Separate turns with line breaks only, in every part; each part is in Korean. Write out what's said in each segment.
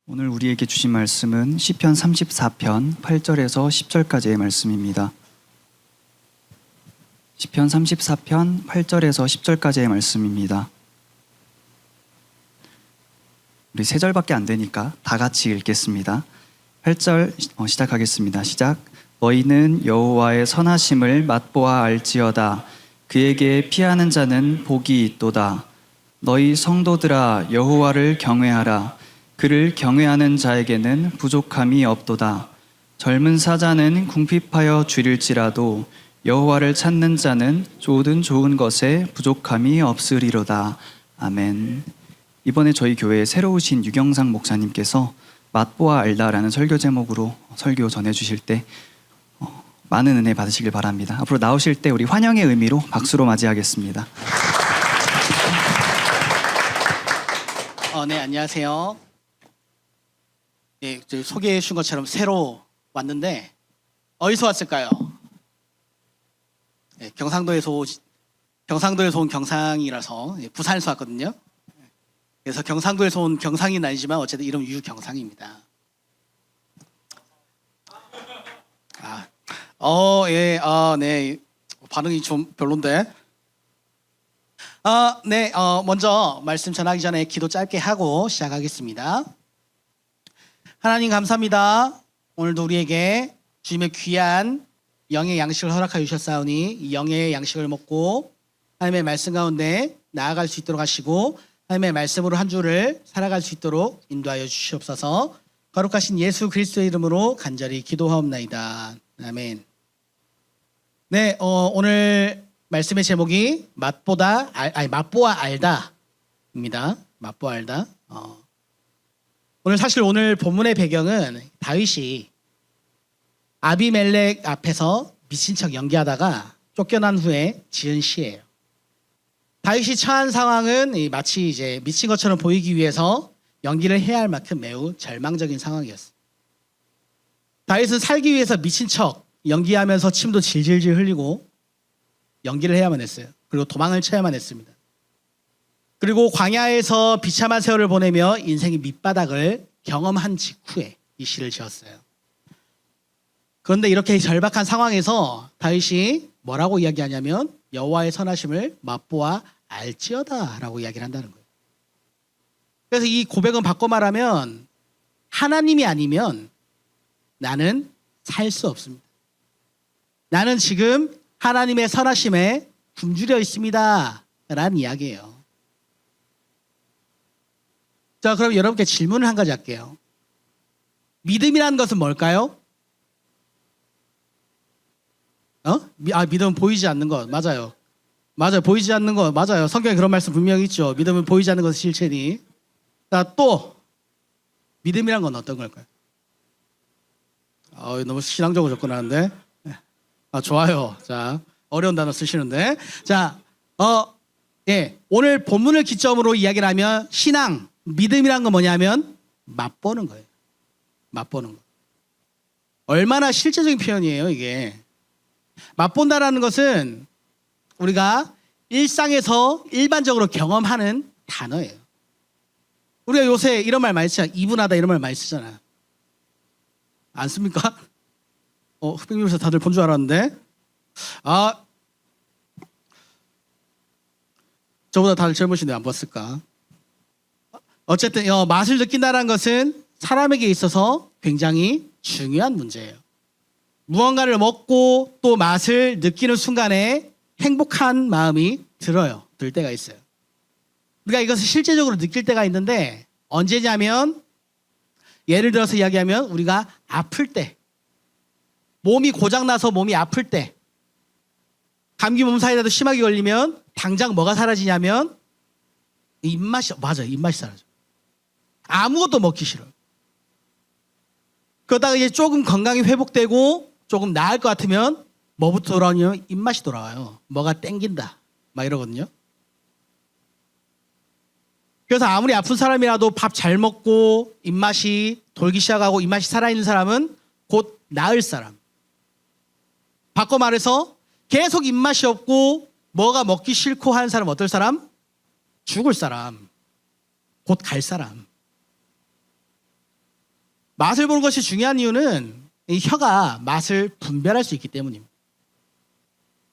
오늘 우리에게 주신 말씀은 시편 34편 8절에서 10절까지의 말씀입니다. 시편 34편 8절에서 10절까지의 말씀입니다. 우리 3절밖에 안 되니까 다 같이 읽겠습니다. 8절 시작하겠습니다. 시작. 너희는 여호와의 선하심을 맛보아 알지어다. 그에게 피하는 자는 복이 있도다. 너희 성도들아 여호와를 경외하라. 그를 경외하는 자에게는 부족함이 없도다. 젊은 사자는 궁핍하여 줄일지라도 여호와를 찾는 자는 모든 좋은 것에 부족함이 없으리로다. 아멘. 이번에 저희 교회에 새로 오신 유경상 목사님께서 맛보아 알다라는 설교 제목으로 설교 전해주실 때 많은 은혜 받으시길 바랍니다. 앞으로 나오실 때 우리 환영의 의미로 박수로 맞이하겠습니다.
네, 안녕하세요. 네, 소개해 주신 것처럼 새로 왔는데 어디서 왔을까요? 네, 경상도에서 온 경상이라서 부산에서 왔거든요. 그래서 경상도에서 온 경상이는 아니지만 어쨌든 이름 유경상입니다. 네, 반응이 좀 별론데. 먼저 말씀 전하기 전에 기도 짧게 하고 시작하겠습니다. 하나님 감사합니다. 오늘도 우리에게 주님의 귀한 영의 양식을 허락하여 주셨사오니 이 영의 양식을 먹고 하나님의 말씀 가운데 나아갈 수 있도록 하시고 하나님의 말씀으로 한 주를 살아갈 수 있도록 인도하여 주시옵소서. 거룩하신 예수 그리스도의 이름으로 간절히 기도하옵나이다. 아멘. 네, 오늘 말씀의 제목이 맛보아 알다입니다. 맛보아 알다. 오늘 본문의 배경은 다윗이 아비멜렉 앞에서 미친 척 연기하다가 쫓겨난 후에 지은 시예요. 다윗이 처한 상황은 마치 이제 미친 것처럼 보이기 위해서 연기를 해야 할 만큼 매우 절망적인 상황이었어요. 다윗은 살기 위해서 미친 척 연기하면서 침도 질질질 흘리고 연기를 해야만 했어요. 그리고 도망을 쳐야만 했습니다. 그리고 광야에서 비참한 세월을 보내며 인생의 밑바닥을 경험한 직후에 이 시를 지었어요. 그런데 이렇게 절박한 상황에서 다윗이 뭐라고 이야기하냐면 여호와의 선하심을 맛보아 알지어다 라고 이야기를 한다는 거예요. 그래서 이 고백은 바꿔 말하면 하나님이 아니면 나는 살 수 없습니다. 나는 지금 하나님의 선하심에 굶주려 있습니다 라는 이야기예요. 자, 그럼 여러분께 질문을 한 가지 할게요. 믿음이라는 것은 뭘까요? 믿음은 보이지 않는 것. 맞아요. 보이지 않는 것. 맞아요. 성경에 그런 말씀 분명히 있죠. 믿음은 보이지 않는 것은 실체니. 자, 또 믿음이란 건 어떤 걸까요? 너무 신앙적으로 접근하는데. 좋아요. 자, 어려운 단어 쓰시는데. 자, 오늘 본문을 기점으로 이야기를 하면 신앙, 믿음이란 건 뭐냐면 맛보는 거예요. 맛보는 거. 얼마나 실제적인 표현이에요, 이게. 맛본다라는 것은 우리가 일상에서 일반적으로 경험하는 단어예요. 우리가 요새 이런 말 많이 쓰잖아요. 이분하다 이런 말 많이 쓰잖아요. 안 씁니까? 흑백님에서 다들 본 줄 알았는데. 저보다 다들 젊으신데 안 봤을까? 어쨌든 맛을 느낀다는 것은 사람에게 있어서 굉장히 중요한 문제예요. 무언가를 먹고 또 맛을 느끼는 순간에 행복한 마음이 들 때가 있어요. 우리가 이것을 실제적으로 느낄 때가 있는데 언제냐면 예를 들어서 이야기하면 우리가 아플 때, 몸이 고장나서 몸이 아플 때, 감기 몸살이라도 심하게 걸리면 당장 뭐가 사라지냐면 입맛이 사라져. 아무것도 먹기 싫어요. 그러다가 이제 조금 건강이 회복되고 조금 나을 것 같으면 뭐부터 돌아오냐면 입맛이 돌아와요. 뭐가 땡긴다 막 이러거든요. 그래서 아무리 아픈 사람이라도 밥 잘 먹고 입맛이 돌기 시작하고 입맛이 살아있는 사람은 곧 나을 사람. 바꿔 말해서 계속 입맛이 없고 뭐가 먹기 싫고 하는 사람 어떨 사람? 죽을 사람. 곧 갈 사람. 맛을 보는 것이 중요한 이유는 이 혀가 맛을 분별할 수 있기 때문입니다.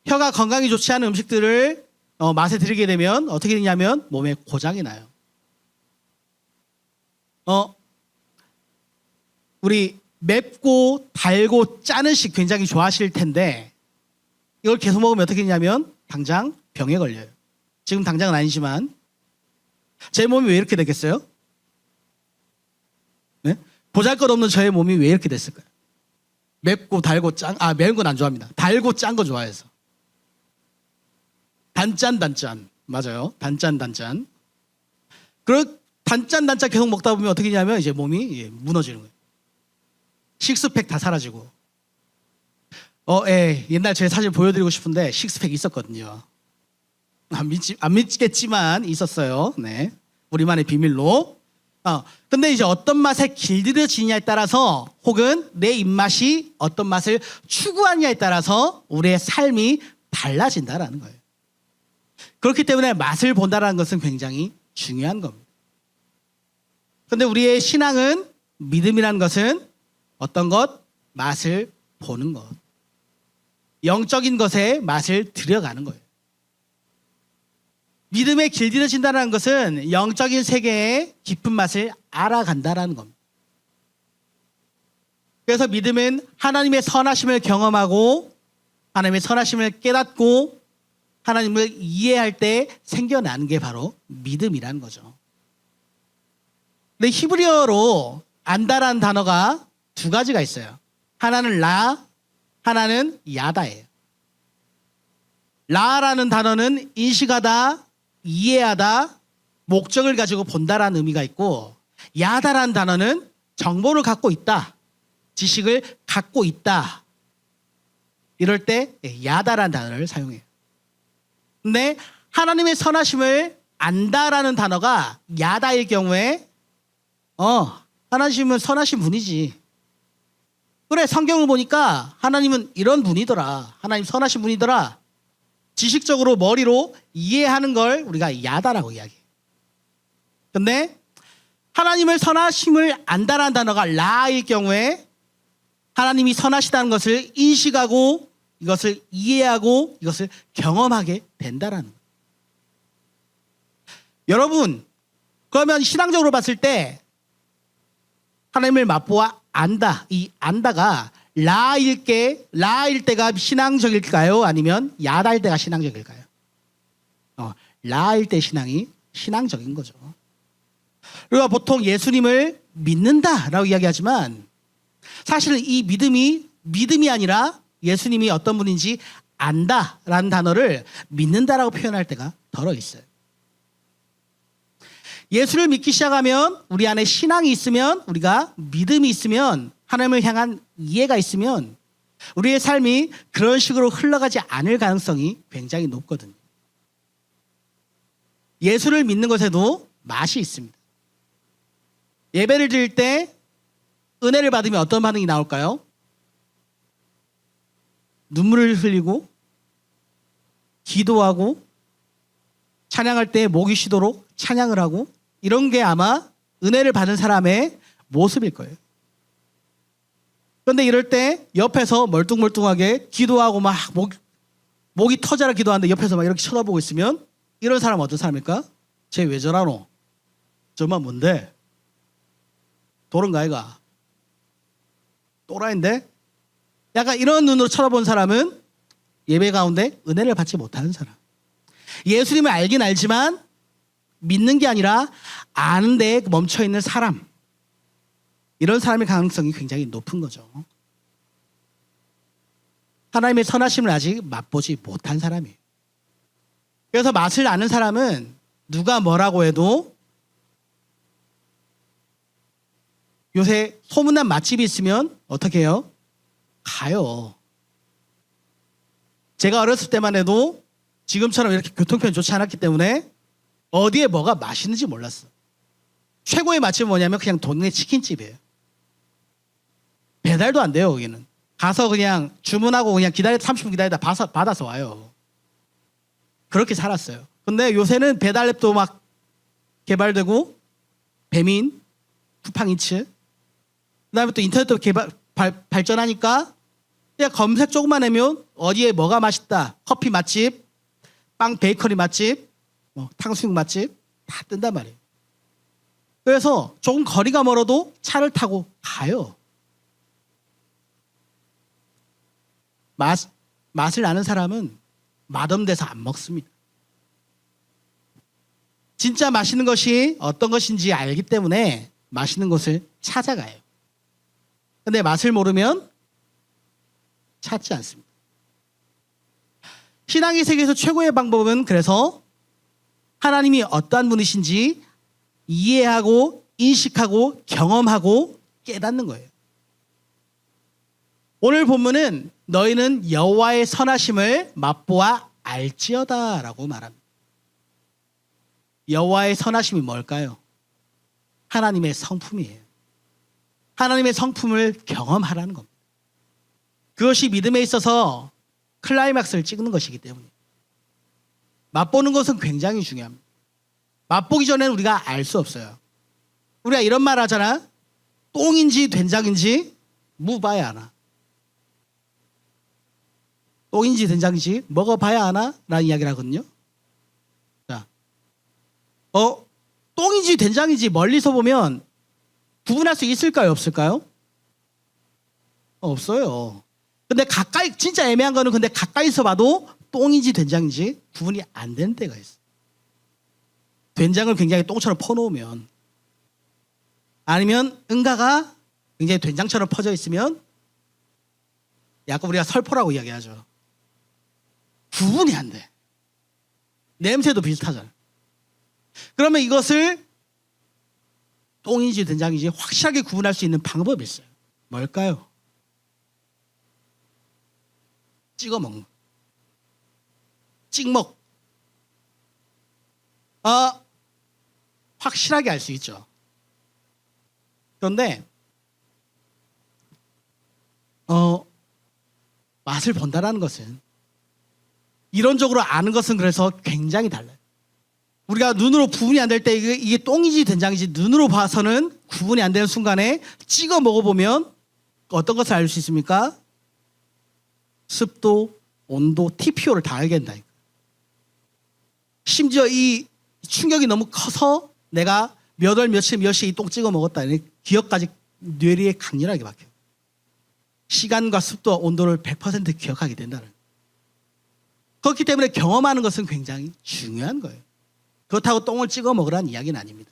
혀가 건강에 좋지 않은 음식들을 맛에 들이게 되면 어떻게 되냐면 몸에 고장이 나요. 우리 맵고 달고 짠 음식 굉장히 좋아하실 텐데 이걸 계속 먹으면 어떻게 되냐면 당장 병에 걸려요. 지금 당장은 아니지만 제 몸이 왜 이렇게 됐겠어요? 네? 보잘것없는 저의 몸이 왜 이렇게 됐을까요? 맵고 달고 매운 건 안 좋아합니다. 달고 짠 거 좋아해서. 단짠 맞아요. 단짠. 단짠 계속 먹다 보면 어떻게 되냐면 이제 몸이 무너지는 거예요. 식스팩 다 사라지고. 옛날 제 사진 보여드리고 싶은데 식스팩 있었거든요. 안 믿겠지만 있었어요. 네. 우리만의 비밀로. 근데 이제 어떤 맛에 길들여지냐에 따라서 혹은 내 입맛이 어떤 맛을 추구하느냐에 따라서 우리의 삶이 달라진다라는 거예요. 그렇기 때문에 맛을 본다는 것은 굉장히 중요한 겁니다. 근데 우리의 신앙은 믿음이라는 것은 어떤 것? 맛을 보는 것. 영적인 것에 맛을 들여가는 거예요. 믿음에 길들여진다는 것은 영적인 세계의 깊은 맛을 알아간다는 겁니다. 그래서 믿음은 하나님의 선하심을 경험하고 하나님의 선하심을 깨닫고 하나님을 이해할 때 생겨나는 게 바로 믿음이라는 거죠. 근데 히브리어로 안다라는 단어가 두 가지가 있어요. 하나는 라, 하나는 야다예요. 라라는 단어는 인식하다, 이해하다, 목적을 가지고 본다라는 의미가 있고 야다라는 단어는 정보를 갖고 있다, 지식을 갖고 있다. 이럴 때 야다라는 단어를 사용해요. 근데 하나님의 선하심을 안다라는 단어가 야다일 경우에 하나님은 선하신 분이지. 그래, 성경을 보니까 하나님은 이런 분이더라. 하나님 선하신 분이더라. 지식적으로 머리로 이해하는 걸 우리가 야다라고 이야기해요. 근데 하나님을 선하심을 안다라는 단어가 라일 경우에 하나님이 선하시다는 것을 인식하고 이것을 이해하고 이것을 경험하게 된다라는 거예요. 여러분, 그러면 신앙적으로 봤을 때 하나님을 맛보아 안다, 이 안다가 라일 때가 신앙적일까요? 아니면 야다일 때가 신앙적일까요? 라일 때 신앙이 신앙적인 거죠. 우리가 보통 예수님을 믿는다라고 이야기하지만 사실은 이 믿음이 아니라 예수님이 어떤 분인지 안다라는 단어를 믿는다라고 표현할 때가 덜어 있어요. 예수를 믿기 시작하면 우리 안에 신앙이 있으면 우리가 믿음이 있으면 하나님을 향한 이해가 있으면 우리의 삶이 그런 식으로 흘러가지 않을 가능성이 굉장히 높거든요. 예수를 믿는 것에도 맛이 있습니다. 예배를 드릴 때 은혜를 받으면 어떤 반응이 나올까요? 눈물을 흘리고 기도하고 찬양할 때 목이 쉬도록 찬양을 하고 이런 게 아마 은혜를 받은 사람의 모습일 거예요. 그런데 이럴 때 옆에서 멀뚱멀뚱하게 기도하고 막 목이 터져라 기도하는데 옆에서 막 이렇게 쳐다보고 있으면 이런 사람은 어떤 사람일까? 쟤 왜 저러노? 저만 뭔데? 도른가 아이가? 또라이인데? 약간 이런 눈으로 쳐다본 사람은 예배 가운데 은혜를 받지 못하는 사람. 예수님을 알긴 알지만 믿는 게 아니라 아는 데에 멈춰있는 사람. 이런 사람의 가능성이 굉장히 높은 거죠. 하나님의 선하심을 아직 맛보지 못한 사람이에요. 그래서 맛을 아는 사람은 누가 뭐라고 해도 요새 소문난 맛집이 있으면 어떻게 해요? 가요. 제가 어렸을 때만 해도 지금처럼 이렇게 교통편이 좋지 않았기 때문에 어디에 뭐가 맛있는지 몰랐어. 최고의 맛집은 뭐냐면 그냥 동네 치킨집이에요. 배달도 안 돼요, 거기는. 가서 그냥 주문하고 그냥 30분 기다리다 받아서 와요. 그렇게 살았어요. 근데 요새는 배달앱도 막 개발되고 배민, 쿠팡이츠 그다음에 또 인터넷도 발전하니까 그냥 검색 조금만 하면 어디에 뭐가 맛있다, 커피 맛집, 빵 베이커리 맛집, 뭐 탕수육 맛집 다 뜬단 말이에요. 그래서 조금 거리가 멀어도 차를 타고 가요. 맛을 아는 사람은 맛없는 안 먹습니다. 진짜 맛있는 것이 어떤 것인지 알기 때문에 맛있는 곳을 찾아가요. 근데 맛을 모르면 찾지 않습니다. 신앙의 세계에서 최고의 방법은 그래서 하나님이 어떠한 분이신지 이해하고 인식하고 경험하고 깨닫는 거예요. 오늘 본문은 너희는 여호와의 선하심을 맛보아 알지어다라고 말합니다. 여호와의 선하심이 뭘까요? 하나님의 성품이에요. 하나님의 성품을 경험하라는 겁니다. 그것이 믿음에 있어서 클라이막스를 찍는 것이기 때문에 맛보는 것은 굉장히 중요합니다. 맛보기 전에는 우리가 알 수 없어요. 우리가 이런 말 하잖아. 똥인지 된장인지 무봐야 하나. 똥인지 된장인지 먹어봐야 하나? 라는 이야기를 하거든요. 자, 똥인지 된장인지 멀리서 보면 구분할 수 있을까요? 없을까요? 없어요. 근데 가까이, 진짜 애매한 거는 근데 가까이서 봐도 똥인지 된장인지 구분이 안 되는 때가 있어. 된장을 굉장히 똥처럼 퍼놓으면, 아니면 응가가 굉장히 된장처럼 퍼져 있으면 약간 우리가 설포라고 이야기하죠. 구분이 안 돼. 냄새도 비슷하잖아. 그러면 이것을 똥인지 된장인지 확실하게 구분할 수 있는 방법이 있어요. 뭘까요? 찍어 먹는 거. 찍먹. 확실하게 알 수 있죠. 그런데 맛을 본다라는 것은, 이론적으로 아는 것은 그래서 굉장히 달라요. 우리가 눈으로 구분이 안 될 때 이게 똥인지 된장인지 눈으로 봐서는 구분이 안 되는 순간에 찍어 먹어보면 어떤 것을 알 수 있습니까? 습도, 온도, TPO를 다 알게 된다니까. 심지어 이 충격이 너무 커서 내가 몇 월 며칠 몇 시에 이 똥 찍어 먹었다, 기억까지 뇌리에 강렬하게 박혀요. 시간과 습도와 온도를 100% 기억하게 된다는 거예요. 그렇기 때문에 경험하는 것은 굉장히 중요한 거예요. 그렇다고 똥을 찍어 먹으라는 이야기는 아닙니다.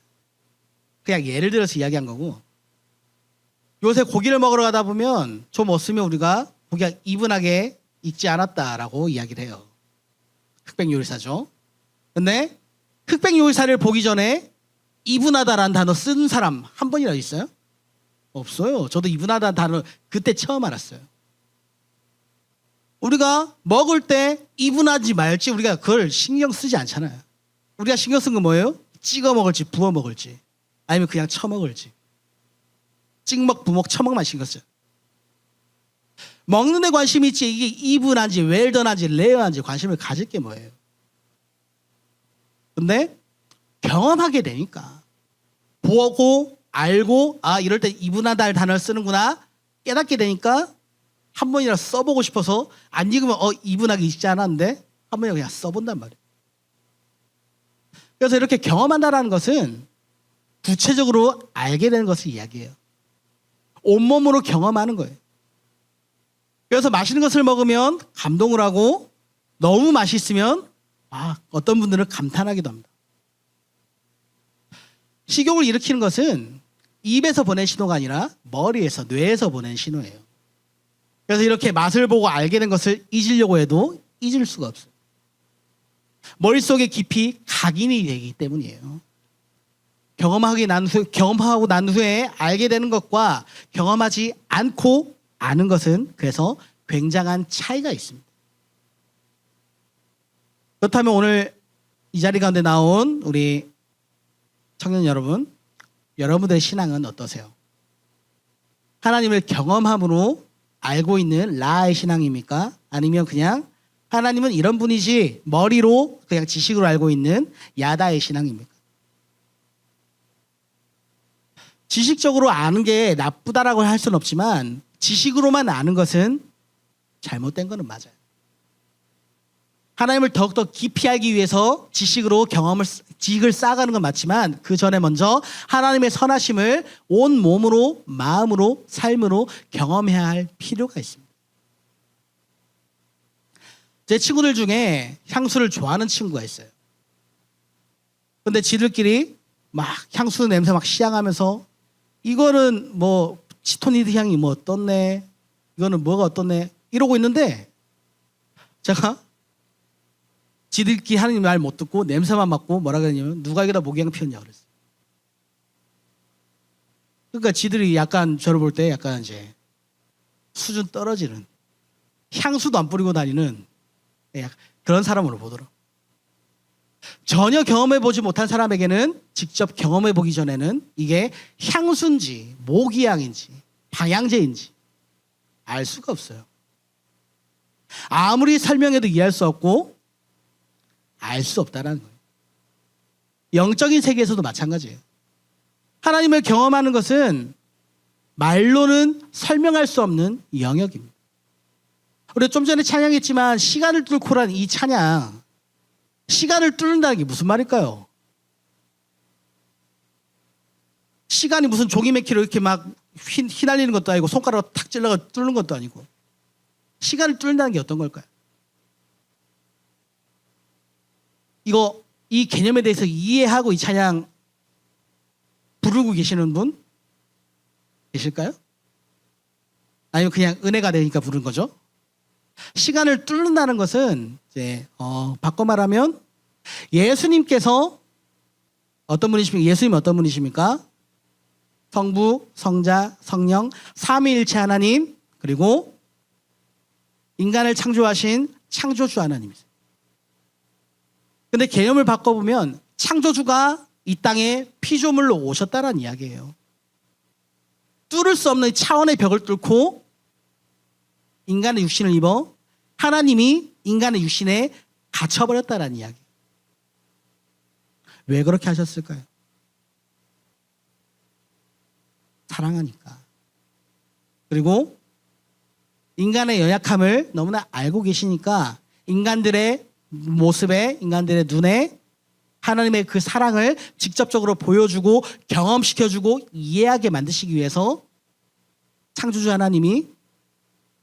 그냥 예를 들어서 이야기한 거고, 요새 고기를 먹으러 가다 보면 좀 없으면 우리가 고기가 이분하게 익지 않았다라고 이야기를 해요. 흑백 요리사죠. 근데 흑백 요리사를 보기 전에 이분하다라는 단어 쓴 사람 한 번이라도 있어요? 없어요. 저도 이분하다는 단어 그때 처음 알았어요. 우리가 먹을 때 이분하지 말지 우리가 그걸 신경 쓰지 않잖아요. 우리가 신경 쓴 건 뭐예요? 찍어 먹을지 부어 먹을지, 아니면 그냥 처먹을지. 찍먹, 부먹, 처먹만 신경 써요. 먹는 데 관심이 있지 이게 이분한지 웰던한지 레어한지 관심을 가질 게 뭐예요? 근데 경험하게 되니까, 보고 알고 이럴 때 이분하다를 단어를 쓰는구나 깨닫게 되니까 한 번이라도 써보고 싶어서, 안 읽으면 이분하게 읽지 않았는데 한 번이라도 그냥 써본단 말이에요. 그래서 이렇게 경험한다라는 것은 구체적으로 알게 되는 것을 이야기해요. 온몸으로 경험하는 거예요. 그래서 맛있는 것을 먹으면 감동을 하고, 너무 맛있으면 어떤 분들은 감탄하기도 합니다. 식욕을 일으키는 것은 입에서 보낸 신호가 아니라 머리에서, 뇌에서 보낸 신호예요. 그래서 이렇게 맛을 보고 알게 된 것을 잊으려고 해도 잊을 수가 없어요. 머릿속에 깊이 각인이 되기 때문이에요. 경험하고 난 후에 알게 되는 것과 경험하지 않고 아는 것은 그래서 굉장한 차이가 있습니다. 그렇다면 오늘 이 자리 가운데 나온 우리 청년 여러분, 여러분들의 신앙은 어떠세요? 하나님을 경험함으로 알고 있는 라의 신앙입니까? 아니면 그냥 하나님은 이런 분이지 머리로 그냥 지식으로 알고 있는 야다의 신앙입니까? 지식적으로 아는 게 나쁘다라고 할 수는 없지만 지식으로만 아는 것은 잘못된 거는 맞아요. 하나님을 더욱더 깊이 알기 위해서 지식을 쌓아가는 건 맞지만 그 전에 먼저 하나님의 선하심을 온 몸으로, 마음으로, 삶으로 경험해야 할 필요가 있습니다. 제 친구들 중에 향수를 좋아하는 친구가 있어요. 근데 지들끼리 막 향수 냄새 막 시향하면서 이거는 뭐 치토니드 향이 뭐 어떻네, 이거는 뭐가 어떻네 이러고 있는데 제가 지들끼리 하는 말 못 듣고 냄새만 맡고 뭐라 그랬냐면 누가 여기다 모기향 피웠냐 그랬어요. 그러니까 지들이 약간 저를 볼 때 약간 이제 수준 떨어지는, 향수도 안 뿌리고 다니는 그런 사람으로 보더라고요. 전혀 경험해보지 못한 사람에게는 직접 경험해보기 전에는 이게 향수인지 모기향인지 방향제인지 알 수가 없어요. 아무리 설명해도 이해할 수 없고 알 수 없다라는 거예요. 영적인 세계에서도 마찬가지예요. 하나님을 경험하는 것은 말로는 설명할 수 없는 영역입니다. 우리가 좀 전에 찬양했지만 시간을 뚫고란 이 찬양, 시간을 뚫는다는 게 무슨 말일까요? 시간이 무슨 종이 매키로 이렇게 막 휘날리는 것도 아니고 손가락으로 탁 찔러서 뚫는 것도 아니고 시간을 뚫는다는 게 어떤 걸까요? 이 개념에 대해서 이해하고 이 찬양 부르고 계시는 분 계실까요? 아니면 그냥 은혜가 되니까 부른 거죠? 시간을 뚫는다는 것은 이제 바꿔 말하면 예수님께서 어떤 분이십니까? 예수님이 어떤 분이십니까? 성부, 성자, 성령, 삼위일체 하나님, 그리고 인간을 창조하신 창조주 하나님이세요. 근데 개념을 바꿔보면 창조주가 이 땅에 피조물로 오셨다는 이야기예요. 뚫을 수 없는 차원의 벽을 뚫고 인간의 육신을 입어 하나님이 인간의 육신에 갇혀버렸다는 이야기. 왜 그렇게 하셨을까요? 사랑하니까. 그리고 인간의 연약함을 너무나 알고 계시니까 인간들의 모습에, 인간들의 눈에 하나님의 그 사랑을 직접적으로 보여주고 경험시켜주고 이해하게 만드시기 위해서 창조주 하나님이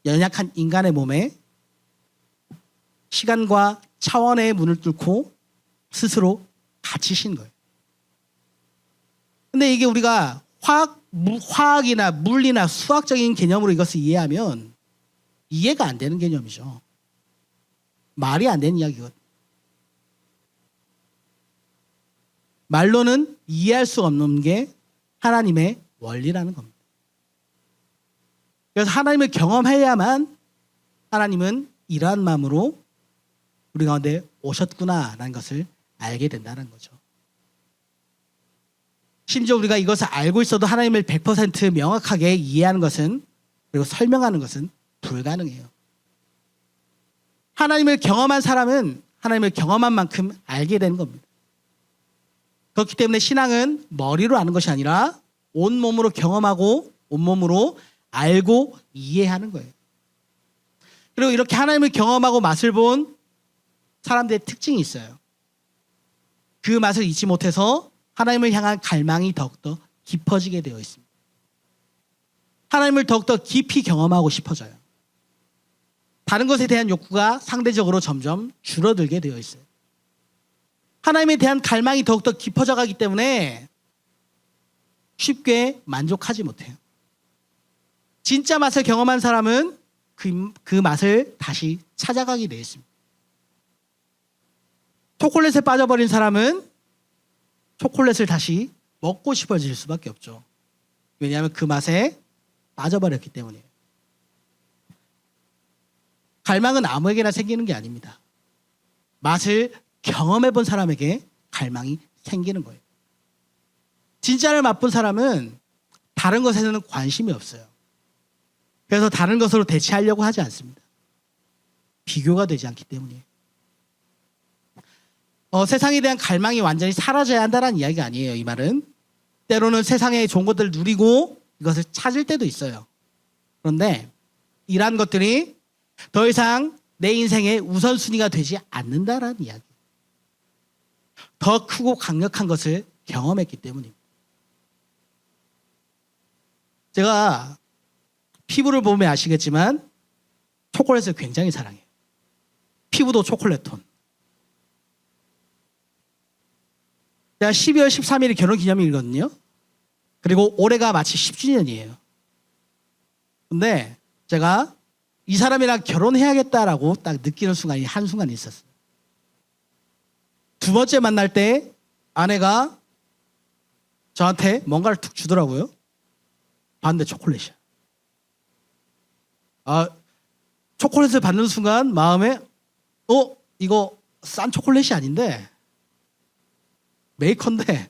연약한 인간의 몸에 시간과 차원의 문을 뚫고 스스로 갇히신 거예요. 근데 이게 우리가 화학이나 물리나 수학적인 개념으로 이것을 이해하면 이해가 안 되는 개념이죠. 말이 안 되는 이야기거든요. 말로는 이해할 수 없는 게 하나님의 원리라는 겁니다. 그래서 하나님을 경험해야만 하나님은 이러한 마음으로 우리 가운데 오셨구나라는 것을 알게 된다는 거죠. 심지어 우리가 이것을 알고 있어도 하나님을 100% 명확하게 이해하는 것은, 그리고 설명하는 것은 불가능해요. 하나님을 경험한 사람은 하나님을 경험한 만큼 알게 되는 겁니다. 그렇기 때문에 신앙은 머리로 아는 것이 아니라 온몸으로 경험하고 온몸으로 알고 이해하는 거예요. 그리고 이렇게 하나님을 경험하고 맛을 본 사람들의 특징이 있어요. 그 맛을 잊지 못해서 하나님을 향한 갈망이 더욱더 깊어지게 되어 있습니다. 하나님을 더욱더 깊이 경험하고 싶어져요. 다른 것에 대한 욕구가 상대적으로 점점 줄어들게 되어 있어요. 하나님에 대한 갈망이 더욱더 깊어져 가기 때문에 쉽게 만족하지 못해요. 진짜 맛을 경험한 사람은 그 맛을 다시 찾아가게 되어 있습니다. 초콜릿에 빠져버린 사람은 초콜릿을 다시 먹고 싶어질 수밖에 없죠. 왜냐하면 그 맛에 빠져버렸기 때문이에요. 갈망은 아무에게나 생기는 게 아닙니다. 맛을 경험해 본 사람에게 갈망이 생기는 거예요. 진짜를 맛본 사람은 다른 것에는 관심이 없어요. 그래서 다른 것으로 대체하려고 하지 않습니다. 비교가 되지 않기 때문이에요. 세상에 대한 갈망이 완전히 사라져야 한다는 이야기가 아니에요. 이 말은 때로는 세상의 좋은 것들을 누리고 이것을 찾을 때도 있어요. 그런데 이러한 것들이 더 이상 내 인생의 우선순위가 되지 않는다라는 이야기. 더 크고 강력한 것을 경험했기 때문입니다. 제가 피부를 보면 아시겠지만 초콜릿을 굉장히 사랑해요. 피부도 초콜릿 톤. 제가 12월 13일이 결혼기념일이거든요. 그리고 올해가 마치 10주년이에요. 근데 제가 이 사람이랑 결혼해야겠다라고 딱 느끼는 순간이 한순간 있었어요. 두 번째 만날 때 아내가 저한테 뭔가를 툭 주더라고요. 봤는데 초콜릿이야. 초콜릿을 받는 순간 마음에 이거 싼 초콜릿이 아닌데 메이커인데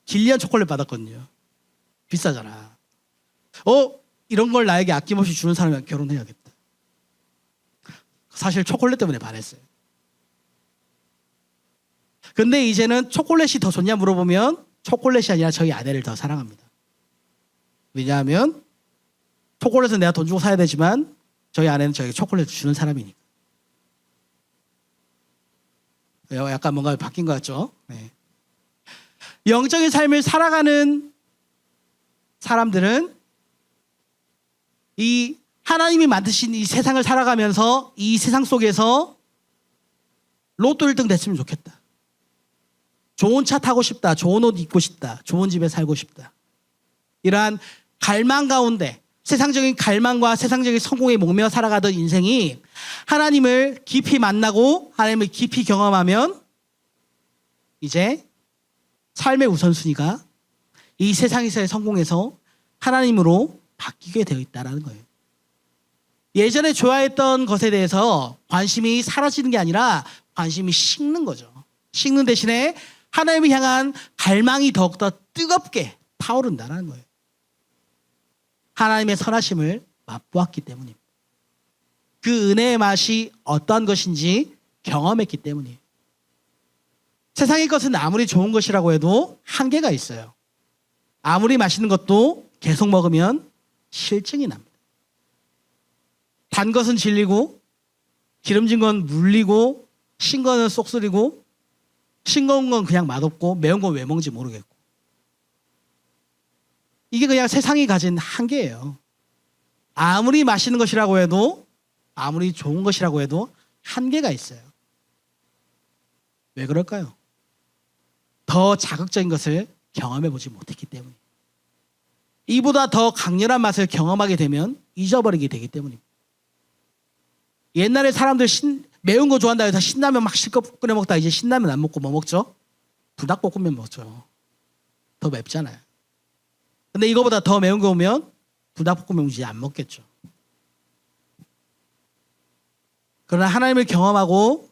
길리안 초콜릿 받았거든요. 비싸잖아. 이런 걸 나에게 아낌없이 주는 사람이랑 결혼해야겠다. 사실 초콜릿 때문에 반했어요. 근데 이제는 초콜릿이 더 좋냐 물어보면 초콜릿이 아니라 저희 아내를 더 사랑합니다. 왜냐하면 초콜릿은 내가 돈 주고 사야 되지만 저희 아내는 저에게 초콜릿을 주는 사람이니까. 약간 뭔가 바뀐 것 같죠? 네. 영적인 삶을 살아가는 사람들은 이 하나님이 만드신 이 세상을 살아가면서 이 세상 속에서 로또 1등 됐으면 좋겠다. 좋은 차 타고 싶다. 좋은 옷 입고 싶다. 좋은 집에 살고 싶다. 이러한 갈망 가운데 세상적인 갈망과 세상적인 성공에 목매어 살아가던 인생이 하나님을 깊이 만나고 하나님을 깊이 경험하면 이제 삶의 우선순위가 이 세상에서의 성공에서 하나님으로 바뀌게 되어 있다는 거예요. 예전에 좋아했던 것에 대해서 관심이 사라지는 게 아니라 관심이 식는 거죠. 식는 대신에 하나님을 향한 갈망이 더욱더 뜨겁게 타오른다는 거예요. 하나님의 선하심을 맛보았기 때문입니다. 그 은혜의 맛이 어떠한 것인지 경험했기 때문이에요. 세상의 것은 아무리 좋은 것이라고 해도 한계가 있어요. 아무리 맛있는 것도 계속 먹으면 실증이 납니다. 단 것은 질리고 기름진 건 물리고 신 거는 쏙쓰리고 싱거운 건 그냥 맛없고 매운 건 왜 먹는지 모르겠고. 이게 그냥 세상이 가진 한계예요. 아무리 맛있는 것이라고 해도 아무리 좋은 것이라고 해도 한계가 있어요. 왜 그럴까요? 더 자극적인 것을 경험해 보지 못했기 때문이에요. 이보다 더 강렬한 맛을 경험하게 되면 잊어버리게 되기 때문입니다. 옛날에 사람들 매운 거 좋아한다 해서 신라면 막 실컷 끓여 먹다 이제 신라면 안 먹고 뭐 먹죠? 불닭볶음면 먹죠. 더 맵잖아요. 근데 이거보다 더 매운 거 오면 불닭볶음면 이제 안 먹겠죠. 그러나 하나님을 경험하고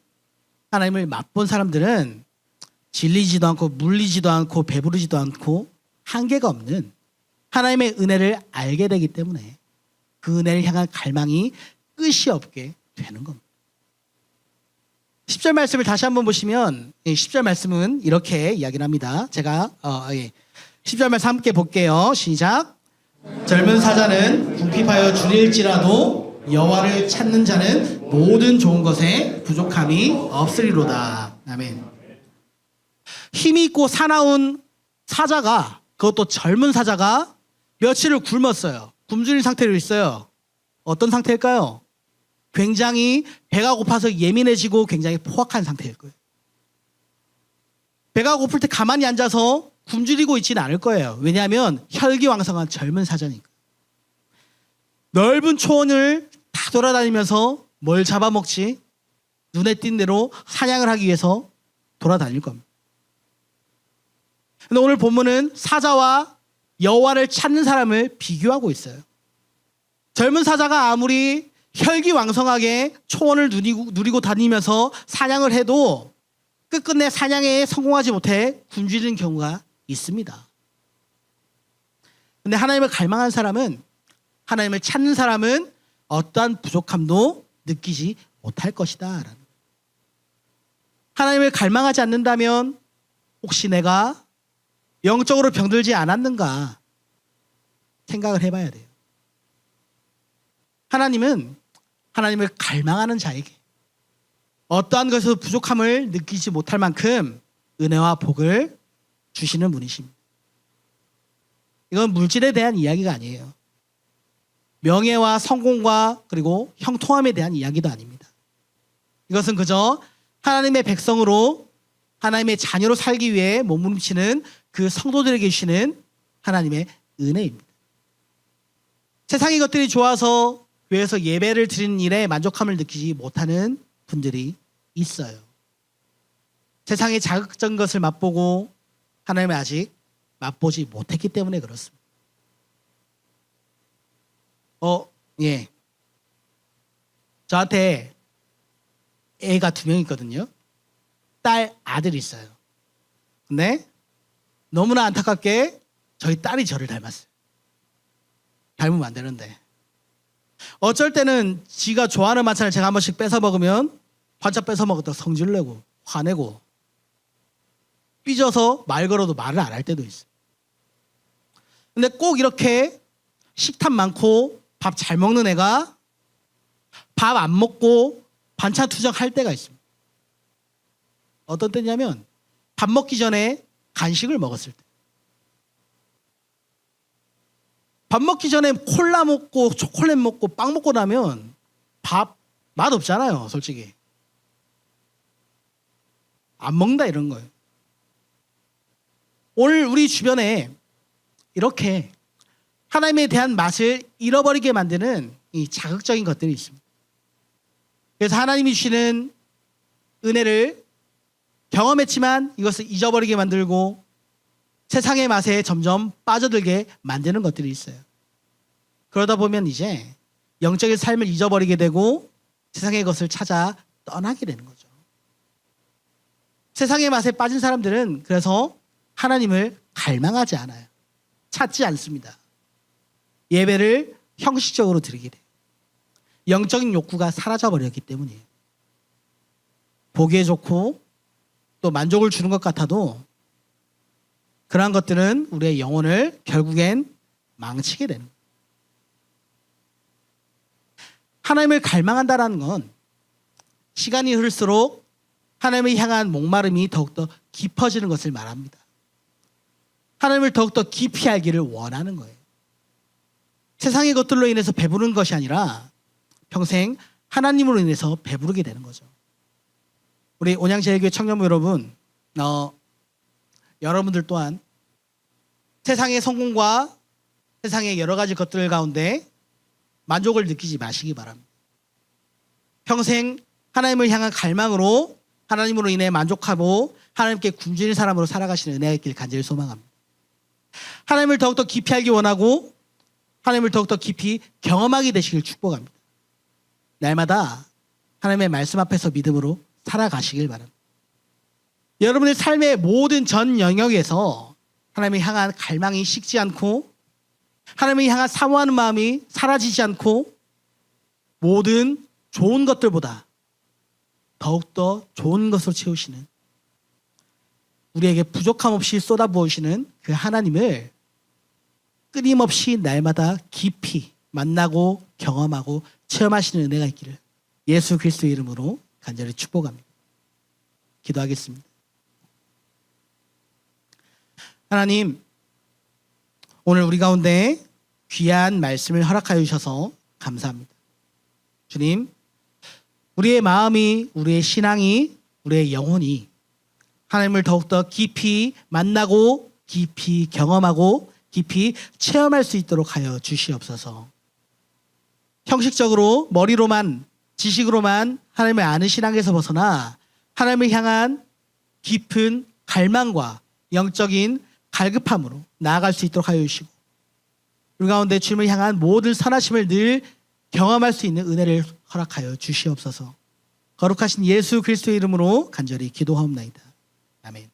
하나님을 맛본 사람들은 질리지도 않고 물리지도 않고 배부르지도 않고 한계가 없는 하나님의 은혜를 알게 되기 때문에 그 은혜를 향한 갈망이 끝이 없게 되는 겁니다. 10절 말씀을 다시 한번 보시면 10절 말씀은 이렇게 이야기를 합니다. 제가 10절 말씀 함께 볼게요. 시작. 젊은 사자는 궁핍하여 줄일지라도 여호와를 찾는 자는 모든 좋은 것에 부족함이 없으리로다. 아멘. 힘이 있고 사나운 사자가, 그것도 젊은 사자가 며칠을 굶었어요. 굶주린 상태로 있어요. 어떤 상태일까요? 굉장히 배가 고파서 예민해지고 굉장히 포악한 상태일 거예요. 배가 고플 때 가만히 앉아서 굶주리고 있지는 않을 거예요. 왜냐하면 혈기왕성한 젊은 사자니까. 넓은 초원을 다 돌아다니면서 뭘 잡아먹지? 눈에 띈 대로 사냥을 하기 위해서 돌아다닐 겁니다. 근데 오늘 본문은 사자와 여호와를 찾는 사람을 비교하고 있어요. 젊은 사자가 아무리 혈기왕성하게 초원을 누리고 다니면서 사냥을 해도 끝끝내 사냥에 성공하지 못해 굶주리는 경우가 있습니다. 근데 하나님을 갈망한 사람은, 하나님을 찾는 사람은 어떠한 부족함도 느끼지 못할 것이다. 하나님을 갈망하지 않는다면 혹시 내가 영적으로 병들지 않았는가 생각을 해봐야 돼요. 하나님은 하나님을 갈망하는 자에게 어떠한 것에서 부족함을 느끼지 못할 만큼 은혜와 복을 주시는 분이십니다. 이건 물질에 대한 이야기가 아니에요. 명예와 성공과 그리고 형통함에 대한 이야기도 아닙니다. 이것은 그저 하나님의 백성으로 하나님의 자녀로 살기 위해 몸부림치는 그 성도들에게 주시는 하나님의 은혜입니다. 세상의 것들이 좋아서 교회에서 예배를 드리는 일에 만족함을 느끼지 못하는 분들이 있어요. 세상의 자극적인 것을 맛보고 하나님을 아직 맛보지 못했기 때문에 그렇습니다. 예. 저한테 애가 2명 있거든요. 딸, 아들이 있어요. 근데 너무나 안타깝게 저희 딸이 저를 닮았어요. 닮으면 안 되는데. 어쩔 때는 지가 좋아하는 만찬을 제가 한 번씩 뺏어 먹으면 반짝 뺏어 먹었다 성질 내고 화내고 삐져서 말 걸어도 말을 안 할 때도 있어요. 근데 꼭 이렇게 식탐 많고 밥 잘 먹는 애가 밥 안 먹고 반찬 투정할 때가 있습니다. 어떤 때냐면 밥 먹기 전에 간식을 먹었을 때. 밥 먹기 전에 콜라 먹고 초콜릿 먹고 빵 먹고 나면 밥 맛없잖아요, 솔직히. 안 먹는다 이런 거예요. 오늘 우리 주변에 이렇게 하나님에 대한 맛을 잃어버리게 만드는 이 자극적인 것들이 있습니다. 그래서 하나님이 주시는 은혜를 경험했지만 이것을 잊어버리게 만들고 세상의 맛에 점점 빠져들게 만드는 것들이 있어요. 그러다 보면 이제 영적인 삶을 잊어버리게 되고 세상의 것을 찾아 떠나게 되는 거죠. 세상의 맛에 빠진 사람들은 그래서 하나님을 갈망하지 않아요. 찾지 않습니다. 예배를 형식적으로 드리게 돼요. 영적인 욕구가 사라져버렸기 때문이에요. 보기에 좋고 또 만족을 주는 것 같아도 그러한 것들은 우리의 영혼을 결국엔 망치게 되는 거예요. 하나님을 갈망한다는 건 시간이 흐를수록 하나님을 향한 목마름이 더욱더 깊어지는 것을 말합니다. 하나님을 더욱더 깊이 알기를 원하는 거예요. 세상의 것들로 인해서 배부른 것이 아니라 평생 하나님으로 인해서 배부르게 되는 거죠. 우리 온양제일교회 청년부 여러분, 여러분들 또한 세상의 성공과 세상의 여러 가지 것들 가운데 만족을 느끼지 마시기 바랍니다. 평생 하나님을 향한 갈망으로 하나님으로 인해 만족하고 하나님께 굶주린 사람으로 살아가시는 은혜가 있길 간절히 소망합니다. 하나님을 더욱더 깊이 알기 원하고 하나님을 더욱더 깊이 경험하게 되시길 축복합니다. 날마다 하나님의 말씀 앞에서 믿음으로 살아가시길 바랍니다. 여러분의 삶의 모든 전 영역에서 하나님을 향한 갈망이 식지 않고 하나님을 향한 사모하는 마음이 사라지지 않고 모든 좋은 것들보다 더욱더 좋은 것으로 채우시는 우리에게 부족함 없이 쏟아부으시는 그 하나님을 끊임없이 날마다 깊이 만나고 경험하고 체험하시는 은혜가 있기를 예수 그리스도의 이름으로 간절히 축복합니다. 기도하겠습니다. 하나님, 오늘 우리 가운데 귀한 말씀을 허락하여 주셔서 감사합니다. 주님, 우리의 마음이, 우리의 신앙이, 우리의 영혼이 하나님을 더욱더 깊이 만나고 깊이 경험하고 깊이 체험할 수 있도록 하여 주시옵소서. 형식적으로 머리로만 지식으로만 하나님을 아는 신앙에서 벗어나 하나님을 향한 깊은 갈망과 영적인 갈급함으로 나아갈 수 있도록 하여 주시고 우리 가운데 주님을 향한 모든 선하심을 늘 경험할 수 있는 은혜를 허락하여 주시옵소서. 거룩하신 예수 그리스도의 이름으로 간절히 기도하옵나이다. 아멘.